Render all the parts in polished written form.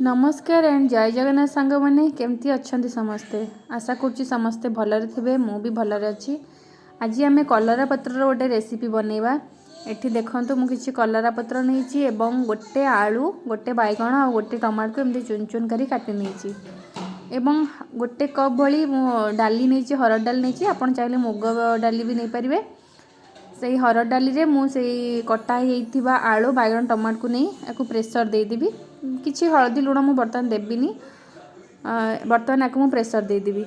नमस्कार एंड जय जगन्नाथ सांग मैंने केमती अच्छा समस्ते आशा करुच्ची समस्ते भलरे थे मु भी भलरे अच्छी। आज आम कलरा पत्र गोटे रेसिपी बनैबा। एठी देखंतु मु किछि कलरा पत्र नहीं एवं गोटे आलू गोटे बैगण और गोटे टमाटर को एमती चुन चुन करी काटी नहीं एवं गोटे कप भली मु डाली नहीं हरड़ डाली नहीं आपन चाहिले मुग डाली भी नहीं पारिबे। से हरड़ डाली रे मु से कटा होइथिबा आलू बैगण टमाटर को नहीं याकू प्रेशर दे देबी। किछि हळदी लुण मु बर्तमान देबिनी। बर्तमान याकू मु प्रेशर दे देबी।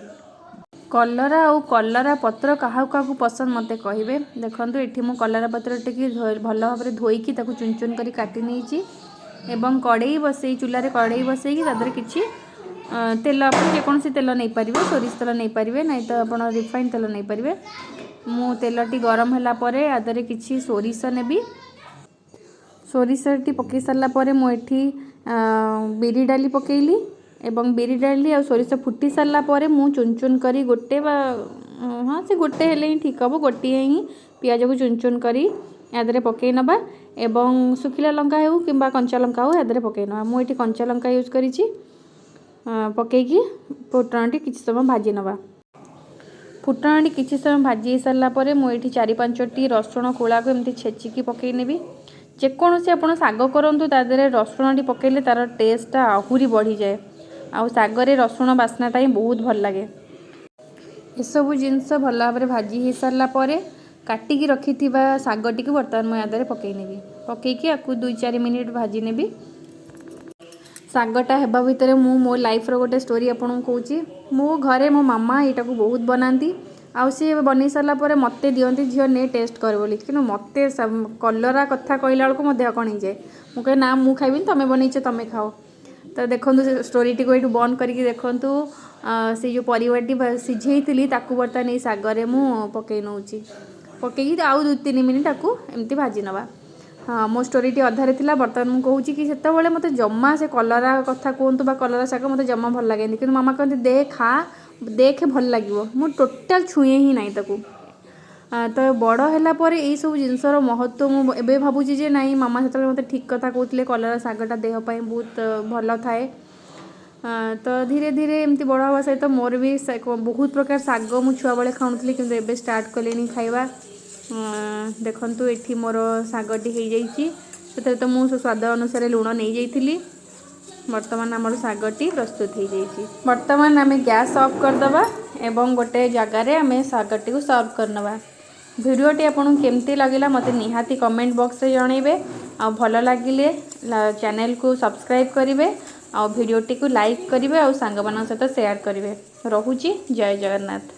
कलरा और कलरा पत्र क्या क्या पसंद मत कहे। देखो ये मु कलरा पत्र टी भल भाव धोईकी चुन चुन कर काटी नहीं एवं कड़े बसई चूल्हे कड़े बसई कि तेल जेकोसी तेल नहीं पारे सोरिष तेल नहीं पारे ना तो आप रिफाइन तेल नहीं पारे। मु तेलटी गरम है आदरे किसी सोरिष नेबी। सोरिषटी पकई सारापर मुझे बिरी डाली पकेली एवं बिरी डाली आ सोरिष फुटी सारापर मु चुन चुन करी गोटे हाँ से गोटे हेले ही ठीक हम गोटे ही पियाज को चुन चुन करी यादरे पकई नबा एवं सुखिला लंका हो कि कंचा लंका हो यादरे पकई नबा। मुझे कंचा लंका यूज करी पकईकी फुटणटी किसी समय भाजी नबा। फुटणटी किसी समय भाजी सारापर मुझे 4-5टी रसुण कोला को एमती छेचिकी पकई नेबी। जेकोसी आप शाग करूँ तादे रसुण पकेले तार टेस्टा आहरी बढ़ी जाए आ शागरे रसुण बास्नाटा ही बहुत भल लगे। एसबू जिनस भल भाव भाजी हो सारापर काटिकी रखि शागटी को बर्तमान मुझे पकई नेबी। पकईकी आपको 2-4 मिनिट भाजी नेबी। शागटा हेबा भितर मो लाइफ रो गोटे स्टोरी आपन कहूँ। मो घरे मो मामा यहाँ को बहुत बनाती आउ सी बन सारापर मत दिखती झील ने टेस्ट कर बोली कि मत कलरा कथा कहला बेलू मो देह कण हो जाए। मुझे ना मु खाइबी तुम्हें बनईचे तुम्हें खाओ। तो देखो स्टोरीटी को ये बंद करके देखु से जो परिवारटी सीझे बर्तमान ये शागरे मु पकई नौ पकईकी आउ 2-3 मिनिट आपको एमती भाजी नवा। हाँ मो स्टोरीटी अधारे थिला बर्तमान मु कहूँ कि सेतबेले मते जम्मा से कलरा कथा कहतु बा कलरा शाग मते जम्मा भल लगे कि मामा कहते दे खा देखे भल लगे मु टोटाल छुए ही ना ताकू। तो बड़ है यही सब जिनसर महत्व मुझे भावुची जे नाई मामा से मत ठीक कथा कहते कलरा शागटा देहपाई बहुत भल थाए। तो धीरे धीरे एमती बड़ हवा सहित मोर भी बहुत प्रकार शाग मु छुआ बेले खाऊली कि एबे स्टार्ट कले खाइबा। देखंतु एठी मोर शागटी हो जाइए तो मुझे स्वाद अनुसार लुण नहीं जाइली। बर्तमान आमर शागटी प्रस्तुत हो जाइए। बर्तमान आम गैस ऑफ करदबा एवं गोटे जगार आम शागटी को सर्व करनवा। वीडियोटी आपन केमती लगिला मते निहाती कमेंट बॉक्स रे जणैबे आ भल लागिले चैनल को सब्सक्राइब करिवे आ वीडियोटी को लाइक करिवे आ सांग मान सहित शेयर करिवे। रहुची जय जगन्नाथ।